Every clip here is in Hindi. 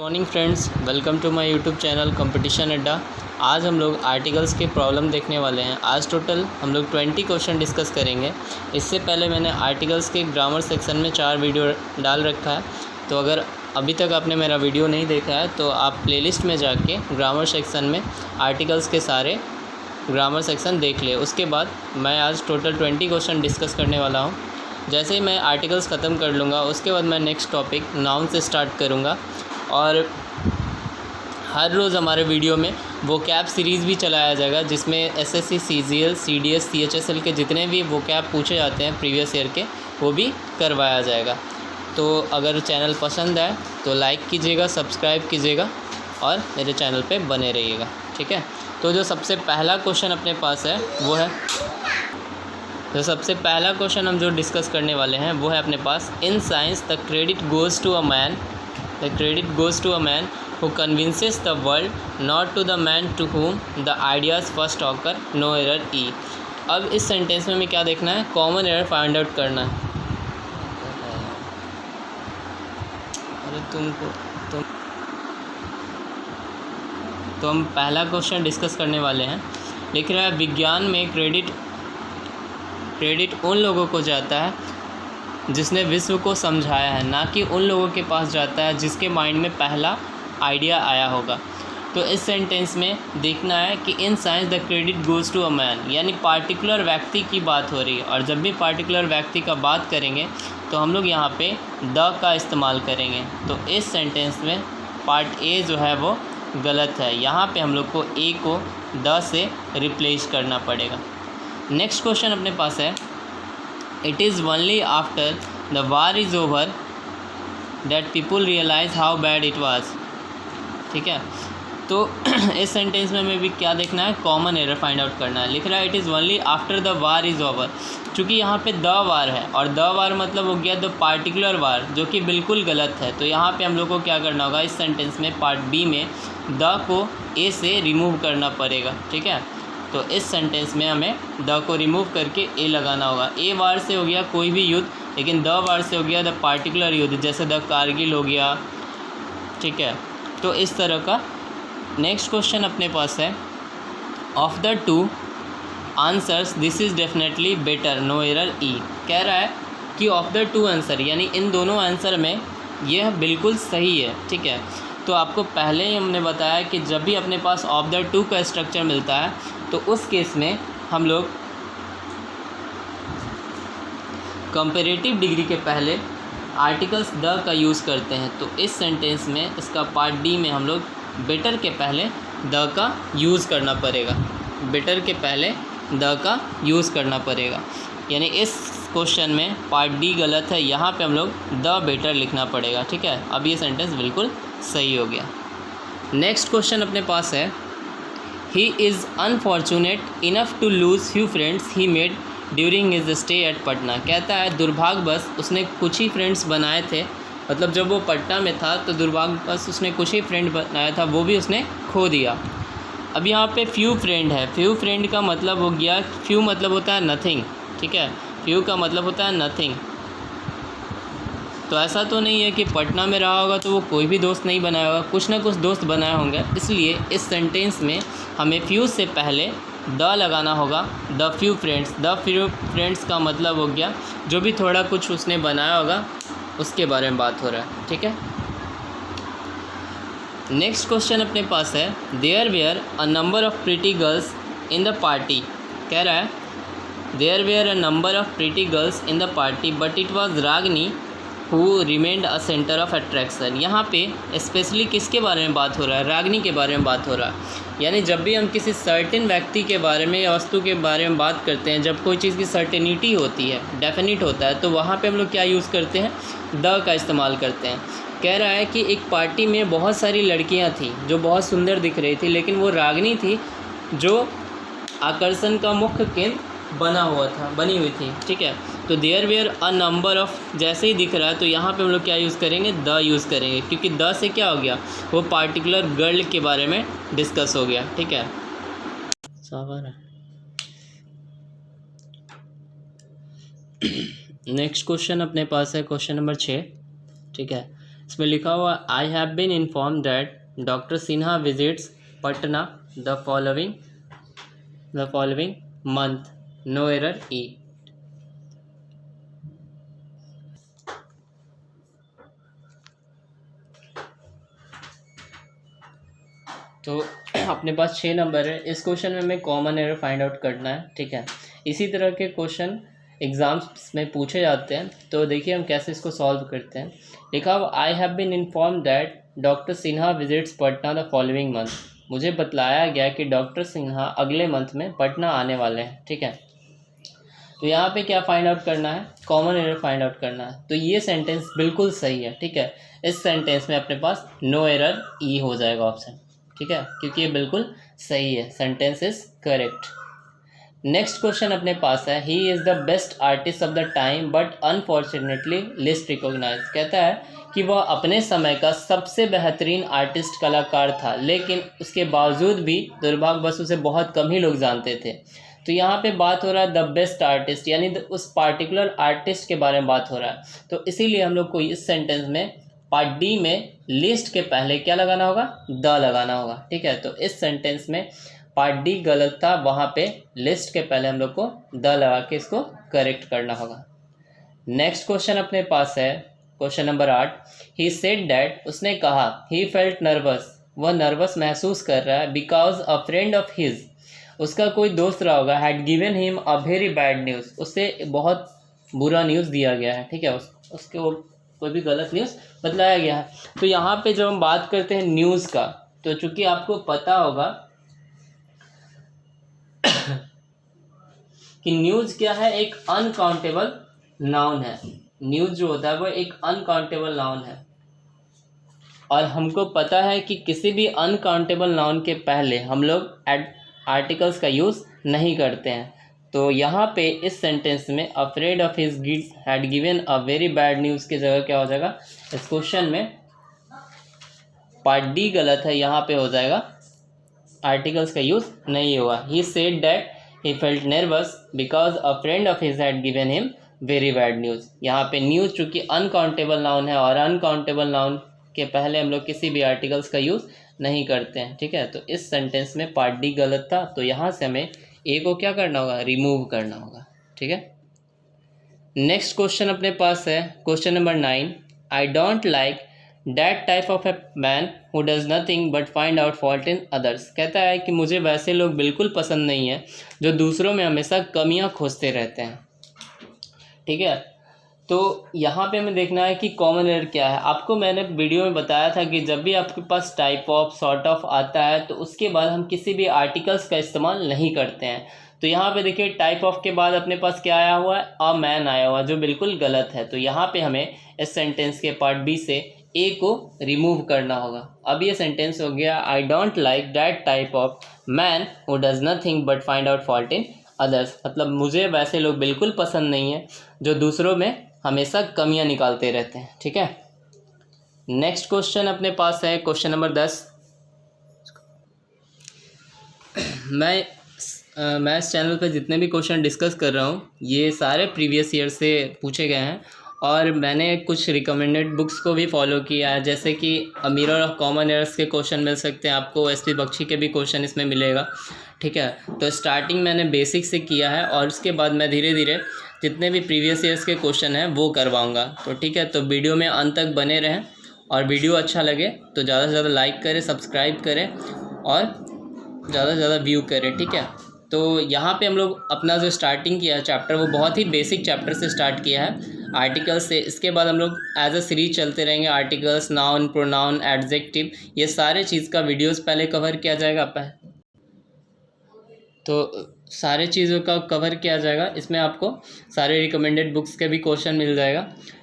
Morning friends, welcome to my YouTube channel competition Adda. आज हम लोग आर्टिकल्स के प्रॉब्लम देखने वाले हैं। आज टोटल हम लोग 20 क्वेश्चन डिस्कस करेंगे। इससे पहले मैंने आर्टिकल्स के ग्रामर सेक्शन में 4 वीडियो डाल रखा है, तो अगर अभी तक आपने मेरा वीडियो नहीं देखा है तो आप प्लेलिस्ट में जाके ग्रामर सेक्शन में आर्टिकल्स के सारे ग्रामर सेक्शन देख ले। उसके बाद मैं आज टोटल 20 क्वेश्चन डिस्कस करने वाला हूँ। जैसे ही मैं आर्टिकल्स ख़त्म कर लूँगा उसके बाद मैं नेक्स्ट टॉपिक नाउन से स्टार्ट करूँगा। और हर रोज़ हमारे वीडियो में वोकैब सीरीज़ भी चलाया जाएगा, जिसमें एसएससी, सीजीएल, सीडीएस, सीएचएसएल के जितने भी वोकैब पूछे जाते हैं प्रीवियस ईयर के, वो भी करवाया जाएगा। तो अगर चैनल पसंद आए तो लाइक कीजिएगा, सब्सक्राइब कीजिएगा और मेरे चैनल पे बने रहिएगा, ठीक है। तो जो सबसे पहला क्वेश्चन अपने पास है वो है, जो सबसे पहला क्वेश्चन हम जो डिस्कस करने वाले हैं वो है अपने पास, in science the credit goes to a man who convinces the world, not to the man to whom the ideas first occur, no error E। अब इस सेंटेंस में हमें क्या देखना है? कॉमन एरर फाइंड आउट करना है। अरे तो हम पहला क्वेश्चन डिस्कस करने वाले हैं। लिख रहा है, विज्ञान में क्रेडिट उन लोगों को जाता है जिसने विश्व को समझाया है, ना कि उन लोगों के पास जाता है जिसके माइंड में पहला आइडिया आया होगा। तो इस सेंटेंस में देखना है कि in science the credit goes to a man, यानी पार्टिकुलर व्यक्ति की बात हो रही है। और जब भी पार्टिकुलर व्यक्ति का बात करेंगे तो हम लोग यहाँ पे द का इस्तेमाल करेंगे। तो इस सेंटेंस में पार्ट ए जो है वो गलत है। यहाँ पे हम लोग को ए को द से रिप्लेस करना पड़ेगा। नेक्स्ट क्वेश्चन अपने पास है, it is only after the war is over that people realise how bad it was. ठीक है, तो इस सेंटेंस में हमें भी क्या देखना है? कॉमन एरर फाइंड आउट करना है। लिख रहा है, it is only after the war is over. चूँकि यहाँ पे द वार है और द वार मतलब हो गया द पार्टिकुलर वार, जो कि बिल्कुल गलत है। तो यहाँ पे हम लोग को क्या करना होगा? इस सेंटेंस में पार्ट बी में द को ए से रिमूव करना पड़ेगा, ठीक है। तो इस सेंटेंस में हमें द को रिमूव करके ए लगाना होगा। ए वार से हो गया कोई भी युद्ध, लेकिन द वार से हो गया द पार्टिकुलर युद्ध, जैसे द कारगिल हो गया, ठीक है। तो इस तरह का। नेक्स्ट क्वेश्चन अपने पास है, of the two answers this is definitely better, no error E. कह रहा है कि ऑफ द टू आंसर, यानी इन दोनों आंसर में यह बिल्कुल सही है, ठीक है। तो आपको पहले ही हमने बताया कि जब भी अपने पास ऑफ द टू का स्ट्रक्चर मिलता है तो उस केस में हम लोग कंपैरेटिव डिग्री के पहले आर्टिकल्स द का यूज़ करते हैं। तो इस सेंटेंस में इसका पार्ट डी में हम लोग बेटर के पहले द का यूज़ करना पड़ेगा। बेटर के पहले द का यूज़ करना पड़ेगा, यानी इस क्वेश्चन में पार्ट डी गलत है। यहाँ पे हम लोग द बेटर लिखना पड़ेगा, ठीक है। अब ये सेंटेंस बिल्कुल सही हो गया। नेक्स्ट क्वेश्चन अपने पास है, he is unfortunate enough to lose few friends he made during his stay at Patna. कहता है दुर्भाग्यवश उसने कुछ ही फ्रेंड्स बनाए थे, मतलब जब वो पटना में था तो दुर्भाग्यवश उसने कुछ ही फ्रेंड बनाया था, वो भी उसने खो दिया। अब यहाँ पे फ्यू फ्रेंड है। फ्यू फ्रेंड का मतलब हो गया, फ्यू मतलब होता है नथिंग, ठीक है। फ्यू का मतलब होता है नथिंग। तो ऐसा तो नहीं है कि पटना में रहा होगा तो वो कोई भी दोस्त नहीं बनाया होगा, कुछ ना कुछ दोस्त बनाए होंगे। इसलिए इस सेंटेंस में हमें फ्यू से पहले द लगाना होगा, the few friends. The few friends का मतलब हो गया जो भी थोड़ा कुछ उसने बनाया होगा उसके बारे में बात हो रहा है, ठीक है। नेक्स्ट क्वेश्चन अपने पास है, there were a number of pretty girls in the party. कह रहा है there were a number of pretty girls in the party but it was Ragini who remained a centre of attraction. यहाँ पे स्पेशली किसके बारे में बात हो रहा है? रागनी के बारे में बात हो रहा है। यानी जब भी हम किसी सर्टेन व्यक्ति के बारे में या वस्तु के बारे में बात करते हैं, जब कोई चीज़ की सर्टेनिटी होती है, डेफिनिट होता है, तो वहाँ पे हम लोग क्या यूज़ करते हैं? द का इस्तेमाल करते हैं। कह रहा है कि एक पार्टी में बहुत सारी लड़कियाँ थीं जो बहुत सुंदर दिख रही थी, लेकिन वो रागनी थी जो आकर्षण का मुख्य केंद्र बनी हुई थी, ठीक है। तो there were a number of जैसे ही दिख रहा है तो यहाँ पे हम लोग क्या यूज़ करेंगे? द यूज़ करेंगे, क्योंकि द से क्या हो गया? वो पार्टिकुलर गर्ल के बारे में डिस्कस हो गया, ठीक है। नेक्स्ट क्वेश्चन अपने पास है क्वेश्चन नंबर 6, ठीक है। इसमें लिखा हुआ I have been inform that doctor Sinha visits Patna the following month, no error E. तो अपने पास 6 नंबर है। इस क्वेश्चन में हमें कॉमन एरर फाइंड आउट करना है, ठीक है। इसी तरह के क्वेश्चन एग्जाम्स में पूछे जाते हैं, तो देखिए हम कैसे इसको सॉल्व करते हैं। लिखा हुआ I have been inform that doctor Sinha visits Patna the following month. मुझे बतलाया गया कि डॉक्टर सिन्हा अगले मंथ में पटना आने वाले हैं, ठीक है। तो यहाँ पे क्या फाइंड आउट करना है, कॉमन एरर फाइंड आउट करना है। तो ये सेंटेंस बिल्कुल सही है, ठीक है। इस सेंटेंस में अपने पास नो एरर ई हो जाएगा ऑप्शन, ठीक है, क्योंकि ये बिल्कुल सही है, sentence is correct. Next question अपने पास है he is the best artist of the time but unfortunately least recognise. कहता है कि वह अपने समय का सबसे बेहतरीन आर्टिस्ट कलाकार था, लेकिन उसके बावजूद भी दुर्भाग्यवश उसे बहुत कम ही लोग जानते थे। तो यहाँ पे बात हो रहा है द बेस्ट आर्टिस्ट, यानी उस पार्टिकुलर आर्टिस्ट के बारे में बात हो रहा है। तो इसीलिए हम लोग को इस सेंटेंस में पार्ट डी में लिस्ट के पहले क्या लगाना होगा, द लगाना होगा, ठीक है। तो इस सेंटेंस में पार्ट डी गलत था, वहाँ पे लिस्ट के पहले हम लोग को द लगा के इसको करेक्ट करना होगा। नेक्स्ट क्वेश्चन अपने पास है question number 8। He said that, उसने कहा, ही फेल्ट नर्वस, वह नर्वस महसूस कर रहा है, because a friend of his, उसका कोई दोस्त रहा होगा, had given him a very bad news, उससे बहुत बुरा न्यूज़ दिया गया है, ठीक है। उसके वो कोई भी गलत न्यूज़ बतलाया गया है। तो यहाँ पे जब हम बात करते हैं न्यूज़ का, तो चूंकि आपको पता होगा कि न्यूज़ क्या है, एक अनकाउंटेबल नाउन है। न्यूज़ जो होता है वो एक अनकाउंटेबल नाउन है, और हमको पता है कि किसी भी अनकाउंटेबल नाउन के पहले हम लोग आर्टिकल्स का यूज़ नहीं करते हैं। तो यहाँ पे इस सेंटेंस में अफ्रेड ऑफ हिज गिड्स had given a very bad news की जगह क्या हो जाएगा, इस क्वेश्चन में पार्ट डी गलत है, यहाँ पे हो जाएगा आर्टिकल्स का यूज़ नहीं होगा। He said that he felt nervous because a friend of his had given him very bad news. यहाँ पे न्यूज़ चूँकि अनकाउंटेबल नाउन है, और अनकाउंटेबल नाउन के पहले हम लोग किसी भी आर्टिकल्स का यूज़ नहीं करते हैं, ठीक है। तो इस सेंटेंस में पार्ट डी गलत था, तो यहाँ से हमें ए को क्या करना होगा, रिमूव करना होगा, ठीक है। नेक्स्ट क्वेश्चन अपने पास है question number 9। I don't like that type of a man who does nothing but find out fault in others. कहता है कि मुझे वैसे लोग बिल्कुल पसंद नहीं है जो दूसरों में हमेशा कमियां खोजते रहते हैं, ठीक है। तो यहाँ पे हमें देखना है कि कॉमन एरर क्या है। आपको मैंने वीडियो में बताया था कि जब भी आपके पास टाइप ऑफ, सॉर्ट ऑफ आता है, तो उसके बाद हम किसी भी आर्टिकल्स का इस्तेमाल नहीं करते हैं। तो यहाँ पे देखिए टाइप ऑफ के बाद अपने पास क्या आया हुआ है, अ मैन आया हुआ है, जो बिल्कुल गलत है। तो यहाँ पे हमें इस सेंटेंस के पार्ट बी से ए को रिमूव करना होगा। अब ये सेंटेंस हो गया I don't like that type of man who does nothing but find out fault in others. मतलब मुझे वैसे लोग बिल्कुल पसंद नहीं है जो दूसरों में हमेशा कमियां निकालते रहते हैं, ठीक है। नेक्स्ट क्वेश्चन अपने पास है क्वेश्चन नंबर 10। मैं इस चैनल पर जितने भी क्वेश्चन डिस्कस कर रहा हूँ ये सारे प्रीवियस ईयर से पूछे गए हैं, और मैंने कुछ रिकमेंडेड बुक्स को भी फॉलो किया है, जैसे कि मिरर ऑफ कॉमन एरर्स के क्वेश्चन मिल सकते हैं आपको, एसपी बख्शी के भी क्वेश्चन इसमें मिलेगा, ठीक है। तो स्टार्टिंग मैंने बेसिक से किया है, और उसके बाद मैं धीरे धीरे जितने भी प्रीवियस ईयर्स के क्वेश्चन हैं वो करवाऊँगा। तो ठीक है, तो वीडियो में अंत तक बने रहें, और वीडियो अच्छा लगे तो ज़्यादा से ज़्यादा लाइक करें, सब्सक्राइब करें, और ज़्यादा से ज़्यादा व्यू करें, ठीक है। तो यहाँ पे हम लोग अपना जो स्टार्टिंग किया है चैप्टर, वो बहुत ही बेसिक चैप्टर से स्टार्ट किया है, आर्टिकल्स से। इसके बाद हम लोग एज अ सीरीज चलते रहेंगे, आर्टिकल्स, नाउन, प्रोनाउन, एडजेक्टिव, ये सारे चीज़ का वीडियोस पहले कवर किया जाएगा। तो सारे चीज़ों का कवर किया जाएगा, इसमें आपको सारे रिकमेंडेड बुक्स के भी क्वेश्चन मिल जाएगा,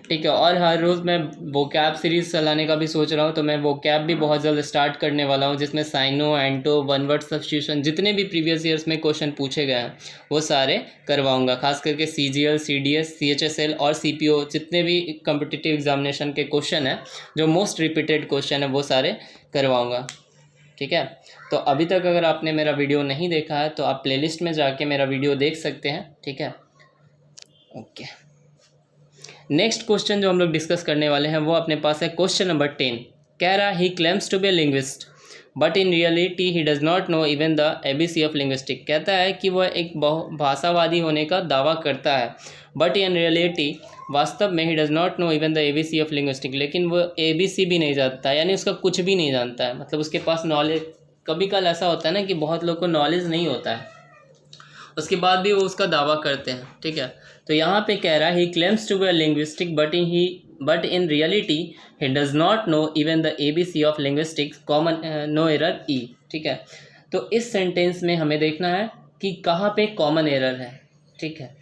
ठीक है। और हर रोज़ मैं वोकैब सीरीज़ चलाने का भी सोच रहा हूँ, तो मैं वोकैब भी बहुत जल्द स्टार्ट करने वाला हूँ, जिसमें साइनो, एंटो, वन वर्ड सब्स्टिट्यूशन, जितने भी प्रीवियस ईयर्स में क्वेश्चन पूछे गए हैं वो सारे करवाऊँगा। खास करके CGL, CDS, CHSL और CPO, जितने भी कॉम्पिटिटिव एग्जामिनेशन के क्वेश्चन हैं, जो मोस्ट रिपीटेड क्वेश्चन है, वो सारे करवाऊँगा, ठीक है। तो अभी तक अगर आपने मेरा वीडियो नहीं देखा है तो आप प्लेलिस्ट में जाके मेरा वीडियो देख सकते हैं, ठीक है। ओके, नेक्स्ट क्वेश्चन जो हम लोग डिस्कस करने वाले हैं वो अपने पास है क्वेश्चन नंबर 10। कह रहा he claims to be a linguist but in reality he does not know even the ABC of linguistic. कहता है कि वह एक भाषावादी होने का दावा करता है, बट इन रियलिटी वास्तव में ही does not know even the ABC of linguistic, लेकिन वो ABC भी नहीं जानता, यानी उसका कुछ भी नहीं जानता है। मतलब उसके पास नॉलेज, कभी कल ऐसा होता है ना कि बहुत लोग को नॉलेज नहीं होता है, उसके बाद भी वो उसका दावा करते हैं। ठीक है, तो यहाँ पे कह रहा है he claims to be a linguistic but in reality he does not know even the ABC of linguistics common no error E। ठीक है, तो इस सेंटेंस में हमें देखना है कि कहाँ पे कॉमन एरर है। ठीक है,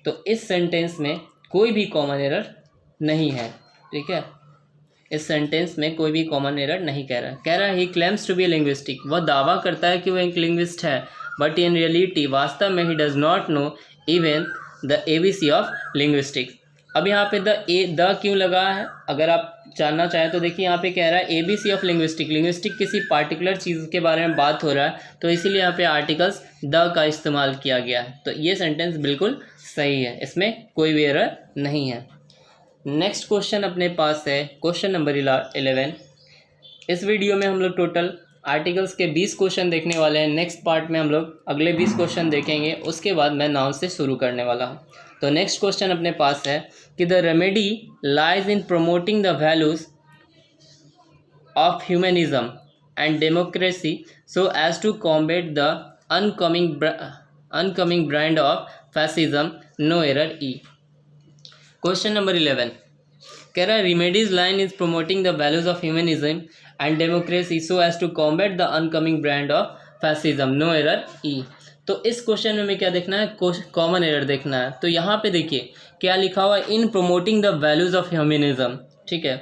तो इस सेंटेंस में कोई भी कॉमन एरर नहीं है। ठीक है, इस सेंटेंस में कोई भी कॉमन एरर नहीं कह रहा है he claims to be linguistic, वह दावा करता है कि वह एक लिंग्विस्ट है, बट इन रियलिटी वास्तव में ही does not know even the ABC of linguistics. अब यहाँ पे द क्यों लगा है, अगर आप जानना चाहें तो देखिए यहाँ पे कह रहा है ABC ऑफ लिंग्विस्टिक, लिंग्विस्टिक किसी पार्टिकुलर चीज़ के बारे में बात हो रहा है, तो इसीलिए यहाँ पे आर्टिकल्स द का इस्तेमाल किया गया है। तो ये सेंटेंस बिल्कुल सही है, इसमें कोई भी एरर नहीं है। नेक्स्ट क्वेश्चन अपने पास है क्वेश्चन नंबर 11। इस वीडियो में हम लोग टोटल आर्टिकल्स के 20 क्वेश्चन देखने वाले हैं। नेक्स्ट पार्ट में हम लोग अगले 20 क्वेश्चन देखेंगे, उसके बाद मैं नाउन से शुरू करने वाला हूँ। तो नेक्स्ट क्वेश्चन अपने पास है कि the remedy lies in promoting the values of humanism and democracy so as to combat the uncoming brand of fascism no error E। Question number 11 कह रहा है remedies line is promoting the values of humanism and democracy so as to combat the uncoming brand of fascism no error E। तो इस क्वेश्चन में हमें क्या देखना है, कॉमन एरर देखना है। तो यहाँ पे देखिए क्या लिखा हुआ है, इन promoting the values of humanism. ठीक है,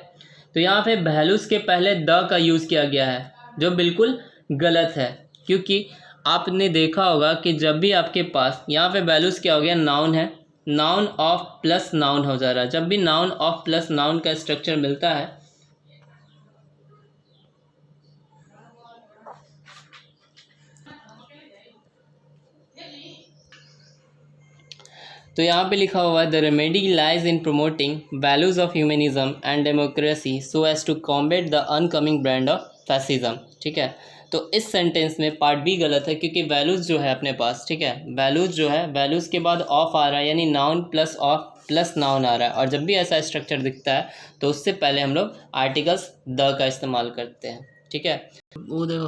तो यहाँ पे वैल्यूज के पहले द का यूज़ किया गया है, जो बिल्कुल गलत है, क्योंकि आपने देखा होगा कि जब भी आपके पास यहाँ पे वैल्यूज क्या हो गया, नाउन है, नाउन ऑफ प्लस नाउन हो जा रहा है। जब भी नाउन ऑफ प्लस नाउन का स्ट्रक्चर मिलता है तो यहाँ पे लिखा हुआ है the remedy lies in promoting values of humanism and democracy so as to combat the uncoming brand of fascism. ठीक है, तो इस सेंटेंस में पार्ट बी गलत है, क्योंकि वैल्यूज़ जो है अपने पास, ठीक है, वैल्यूज़ जो है वैल्यूज़ के बाद ऑफ आ रहा है, यानी noun plus of plus noun आ रहा है। और जब भी ऐसा स्ट्रक्चर दिखता है तो उससे पहले हम लोग आर्टिकल्स द का इस्तेमाल करते हैं। ठीक है, वो देखो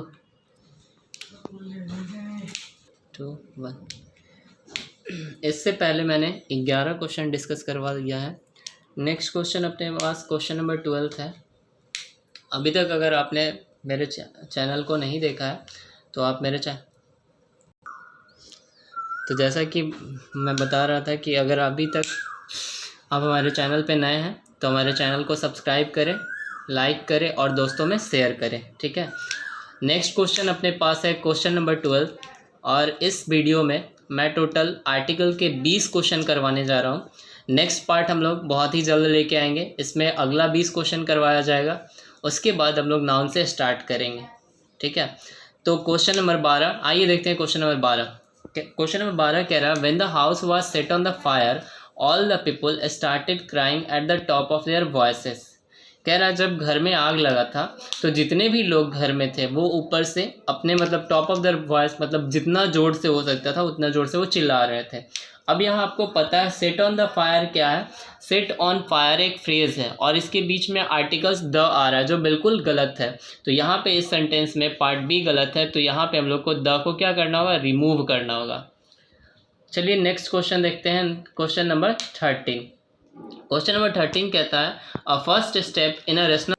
2 1। इससे पहले मैंने 11 क्वेश्चन डिस्कस करवा दिया है। नेक्स्ट क्वेश्चन अपने पास क्वेश्चन नंबर 12 है। अभी तक अगर आपने मेरे चैनल को नहीं देखा है तो आप मेरे तो जैसा कि मैं बता रहा था कि अगर अभी तक आप हमारे चैनल पे नए हैं तो हमारे चैनल को सब्सक्राइब करें, लाइक करें और दोस्तों में शेयर करें। ठीक है, नेक्स्ट क्वेश्चन अपने पास है क्वेश्चन नंबर 12, और इस वीडियो में मैं टोटल आर्टिकल के 20 क्वेश्चन करवाने जा रहा हूँ। नेक्स्ट पार्ट हम लोग बहुत ही जल्द लेके आएंगे, इसमें अगला 20 क्वेश्चन करवाया जाएगा, उसके बाद हम लोग नाउन से स्टार्ट करेंगे। ठीक है, तो क्वेश्चन नंबर 12 आइए देखते हैं। क्वेश्चन नंबर 12 कह रहा है when the house was set on the fire all the people started crying at the top of their voices. कह रहा है जब घर में आग लगा था तो जितने भी लोग घर में थे वो ऊपर से अपने मतलब टॉप ऑफ देयर वॉइस, मतलब जितना जोर से हो सकता था उतना जोर से वो चिल्ला रहे थे। अब यहाँ आपको पता है सेट ऑन द फायर क्या है, सेट ऑन फायर एक फ्रेज़ है और इसके बीच में आर्टिकल्स द आ रहा है जो बिल्कुल गलत है। तो यहाँ पे इस सेंटेंस में पार्ट बी गलत है, तो यहाँ पे हम लोग को द को क्या करना होगा, रिमूव करना होगा। चलिए नेक्स्ट क्वेश्चन देखते हैं, क्वेश्चन नंबर 13। क्वेश्चन नंबर 13 कहता है a first step in a rational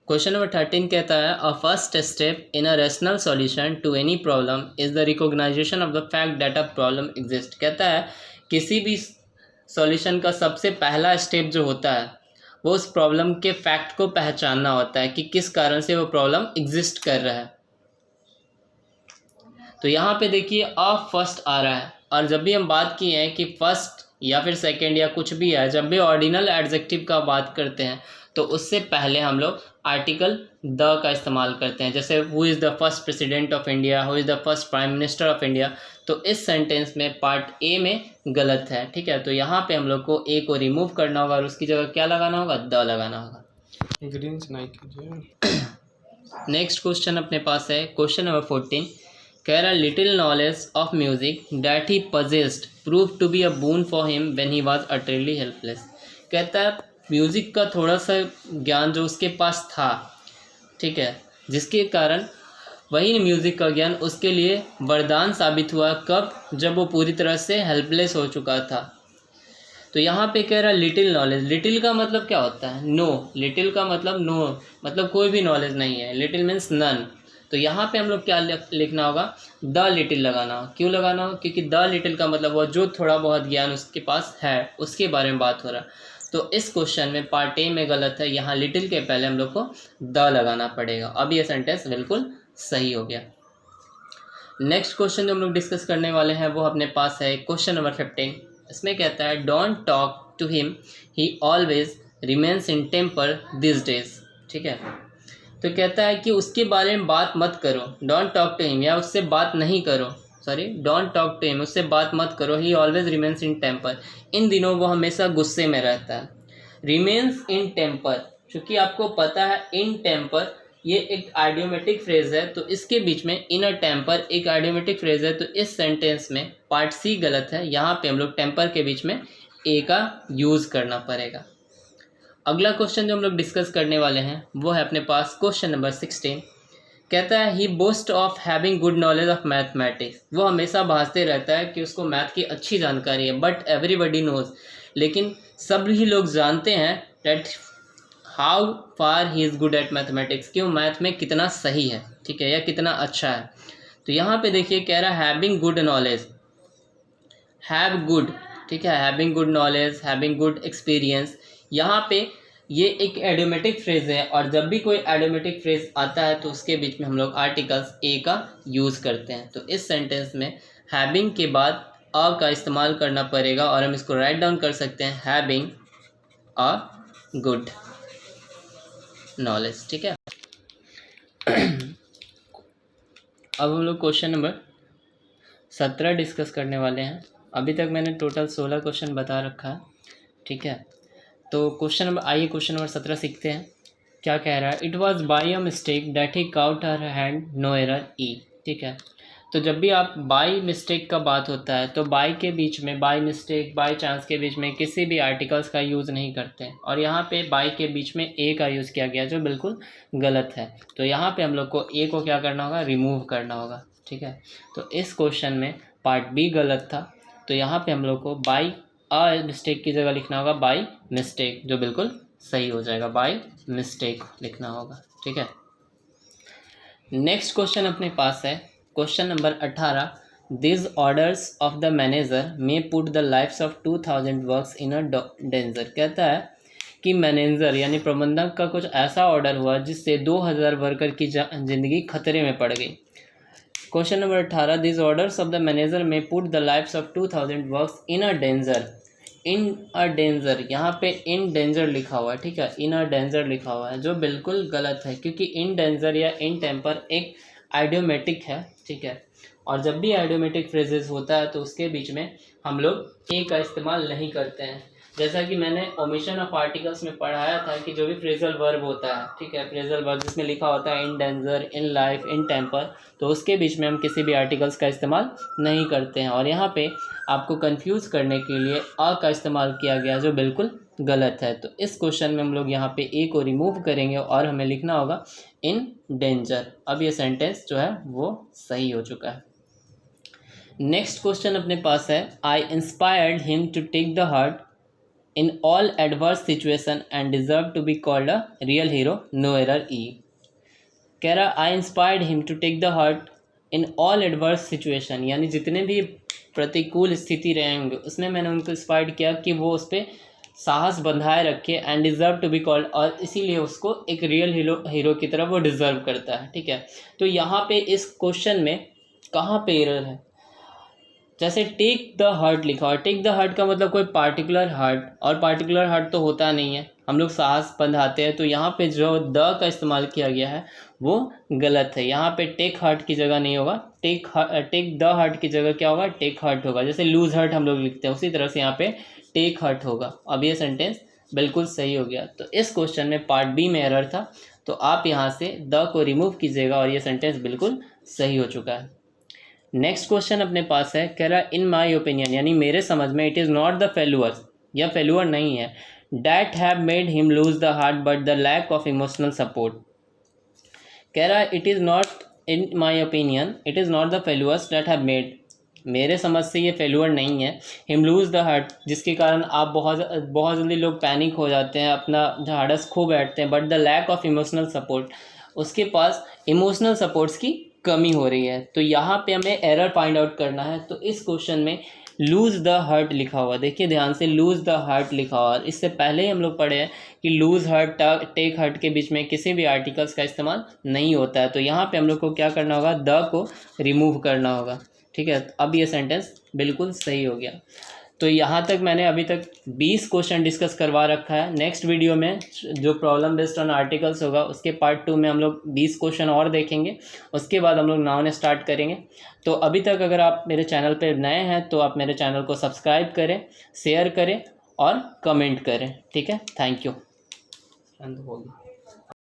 question number 13 कहता है a first step in a rational solution to any problem is the recognisation of the fact that a problem exist. कहता है किसी भी सॉल्यूशन का सबसे पहला स्टेप जो होता है वो उस प्रॉब्लम के फैक्ट को पहचानना होता है कि किस कारण से वो प्रॉब्लम एग्जिस्ट कर रहा है। तो यहाँ पे देखिए अ फर्स्ट आ रहा है, और जब भी हम बात किए हैं कि फर्स्ट या फिर सेकंड या कुछ भी है, जब भी ऑर्डिनल एडजेक्टिव का बात करते हैं तो उससे पहले हम लोग आर्टिकल द का इस्तेमाल करते हैं। जैसे who is the first president of India, who is the first prime minister of India, तो इस सेंटेंस में पार्ट ए में गलत है, ठीक है। तो यहाँ पे हम लोग को ए को रिमूव करना होगा और उसकी जगह क्या लगाना होगा, द लगाना होगा। ग्रीन से नहीं कीजिए। नेक्स्ट क्वेश्चन अपने पास है क्वेश्चन नंबर 14। कह रहा little knowledge of music that he possessed proved to be a boon for him when he was utterly helpless। कहता है म्यूज़िक का थोड़ा सा ज्ञान जो उसके पास था, ठीक है, जिसके कारण वही म्यूज़िक का ज्ञान उसके लिए वरदान साबित हुआ। कब? जब वो पूरी तरह से हेल्पलेस हो चुका था। तो यहाँ पे कह रहा लिटिल नॉलेज, लिटिल का मतलब क्या होता है, नो, लिटिल का मतलब नो, मतलब कोई भी नॉलेज नहीं है, लिटिल मीन्स नन। तो यहाँ पे हम लोग क्या लिखना होगा, द लिटिल लगाना हो। क्यों लगाना हो? क्योंकि द लिटिल का मतलब वो जो थोड़ा बहुत ज्ञान उसके पास है उसके बारे में बात हो रहा है। तो इस क्वेश्चन में पार्ट ए में गलत है, यहाँ लिटिल के पहले हम लोग को द लगाना पड़ेगा। अब ये सेंटेंस बिल्कुल सही हो गया। नेक्स्ट क्वेश्चन जो हम लोग डिस्कस करने वाले हैं वो अपने पास है क्वेश्चन नंबर 15। इसमें कहता है don't talk to him, he always remains in temper this days. ठीक है, तो कहता है कि उसके बारे में बात मत करो, डोंट टॉक टू हिम, या उससे बात नहीं करो, sorry don't talk to him, उससे बात मत करो। He always remains in temper, इन दिनों वो हमेशा गुस्से में रहता है। रिमेन्स इन टेम्पर, क्योंकि आपको पता है इन टेम्पर ये एक आइडियोमेटिक फ्रेज है, तो इसके बीच में इन अ टेम्पर एक आइडियोमेटिक फ्रेज है, तो इस सेंटेंस में पार्ट सी गलत है। यहाँ पे हम लोग टेम्पर के बीच में ए का यूज़ करना पड़ेगा। अगला क्वेश्चन जो हम लोग डिस्कस करने वाले हैं वो है अपने पास क्वेश्चन नंबर 16। कहता है he boast of having good knowledge of mathematics, वो हमेशा भासते रहता है कि उसको मैथ की अच्छी जानकारी है, बट एवरीबडी नोज, लेकिन सब ही लोग जानते हैं that how far he is good at mathematics, कि वो मैथ में कितना सही है, ठीक है, या कितना अच्छा है। तो यहाँ पे देखिए कह रहा है having good knowledge, have good, ठीक है, having good knowledge, having good experience, यहाँ पे ये एक एडियोमेटिक फ्रेज है, और जब भी कोई एडियोमेटिक फ्रेज आता है तो उसके बीच में हम लोग आर्टिकल्स ए का यूज़ करते हैं। तो इस सेंटेंस में हैविंग के बाद अ का इस्तेमाल करना पड़ेगा, और हम इसको राइट डाउन कर सकते हैं हैविंग अ गुड नॉलेज, ठीक है। अब हम लोग क्वेश्चन नंबर 17 डिस्कस करने वाले हैं। अभी तक मैंने टोटल 16 क्वेश्चन बता रखा है, ठीक है। तो क्वेश्चन नंबर 17 सीखते हैं। क्या कह रहा है, it was by a mistake that he caught her hand, no error E, ठीक है। तो जब भी आप बाई मिस्टेक का बात होता है तो बाई के बीच में, बाई मिस्टेक, बाई चांस के बीच में किसी भी आर्टिकल्स का यूज़ नहीं करते हैं, और यहाँ पे बाई के बीच में ए का यूज़ किया गया जो बिल्कुल गलत है। तो यहाँ पे हम लोग को ए को क्या करना होगा, रिमूव करना होगा, ठीक है। तो इस क्वेश्चन में पार्ट बी गलत था, तो यहाँ पे हम लोग को बाई अ मिस्टेक की जगह लिखना होगा बाई मिस्टेक, जो बिल्कुल सही हो जाएगा, बाई मिस्टेक लिखना होगा, ठीक है। नेक्स्ट क्वेश्चन अपने पास है question number 18। This orders of the manager may put the lifes of 2000 works in a danger. कहता है कि मैनेजर यानी प्रबंधक का कुछ ऐसा ऑर्डर हुआ जिससे 2000 वर्कर की ज़िंदगी खतरे में पड़ गई। Question number 18, this orders of the manager में put the lifes of 2000 works in a danger. In a danger, यहाँ पे इन डेंजर लिखा हुआ है, ठीक है, इन अ डेंजर लिखा हुआ है, जो बिल्कुल गलत है, क्योंकि इन डेंजर या इन टेम्पर एक आइडियोमेटिक है, ठीक है। और जब भी आइडियोमेटिक फ्रेजेस होता है तो उसके बीच में हम लोग ए का इस्तेमाल नहीं करते हैं। जैसा कि मैंने ओमिशन ऑफ आर्टिकल्स में पढ़ाया था कि जो भी फ्रेजल वर्ब होता है, ठीक है, फ्रेजल वर्ब जिसमें लिखा होता है in danger, in life, in temper, तो उसके बीच में हम किसी भी आर्टिकल्स का इस्तेमाल नहीं करते हैं। और यहाँ पे आपको कंफ्यूज करने के लिए अ का इस्तेमाल किया गया जो बिल्कुल गलत है। तो इस क्वेश्चन में हम लोग यहाँ पे ए को रिमूव करेंगे और हमें लिखना होगा इन डेंजर। अब ये सेंटेंस जो है वो सही हो चुका है। नेक्स्ट क्वेश्चन अपने पास है, I inspired him to take the heart in all adverse situation and deserve to be called a real hero, no error E. कह रहा I inspired him to take the heart in all adverse situation, यानी जितने भी प्रतिकूल स्थिति रहेंगे उसमें मैंने उनको इंस्पायर्ड किया कि वो उस पर साहस बंधाए रखे, and deserve to be called, और इसीलिए उसको एक रियल हीरो की तरह वो डिज़र्व करता है, ठीक है। तो यहाँ पे इस क्वेश्चन में कहाँ पे एरर है, जैसे टेक द हार्ट लिखा हुआ, टेक द हार्ट का मतलब कोई पार्टिकुलर हार्ट, और पार्टिकुलर हार्ट तो होता नहीं है, हम लोग साहस बंधाते हैं, तो यहाँ पे जो द का इस्तेमाल किया गया है वो गलत है। यहाँ पे टेक हार्ट की जगह नहीं होगा, टेक द हार्ट की जगह क्या होगा, टेक हार्ट होगा। जैसे लूज हार्ट हम लोग लिखते हैं, उसी तरह से यहाँ पे टेक हार्ट होगा। अब ये सेंटेंस बिल्कुल सही हो गया। तो इस क्वेश्चन में पार्ट बी में एरर था, तो आप यहाँ से द को रिमूव कीजिएगा और ये सेंटेंस बिल्कुल सही हो चुका है। नेक्स्ट क्वेश्चन अपने पास है, कह रहा इन माई ओपिनियन, यानी मेरे समझ में, it is not the failures, यह फेल्यूअर नहीं है, that have made him lose the heart but the lack of emotional support. कह रहा है it is not, in my opinion it is not the failures that have made, मेरे समझ से ये फेल्यूअर नहीं है, हिम लूज द हार्ट, जिसके कारण आप बहुत जल्दी लोग पैनिक हो जाते हैं, अपना झाड़स खो बैठते हैं, but the lack of emotional support, उसके पास इमोशनल सपोर्ट्स की कमी हो रही है। तो यहाँ पे हमें एरर फाइंड आउट करना है। तो इस क्वेश्चन में लूज द हार्ट लिखा हुआ, देखिए ध्यान से, लूज द हार्ट लिखा हुआ। इससे पहले ही हम लोग पढ़े हैं कि लूज हार्ट टेक हार्ट के बीच में किसी भी आर्टिकल्स का इस्तेमाल नहीं होता है। तो यहाँ पे हम लोग को क्या करना होगा, द को रिमूव करना होगा। ठीक है, अब ये सेंटेंस बिल्कुल सही हो गया। तो यहाँ तक मैंने अभी तक 20 क्वेश्चन डिस्कस करवा रखा है। नेक्स्ट वीडियो में जो प्रॉब्लम बेस्ड ऑन आर्टिकल्स होगा उसके पार्ट 2 में हम लोग 20 क्वेश्चन और देखेंगे, उसके बाद हम लोग नाउन स्टार्ट करेंगे। तो अभी तक अगर आप मेरे चैनल पर नए हैं तो आप मेरे चैनल को सब्सक्राइब करें, शेयर करें और कमेंट करें। ठीक है, थैंक यू।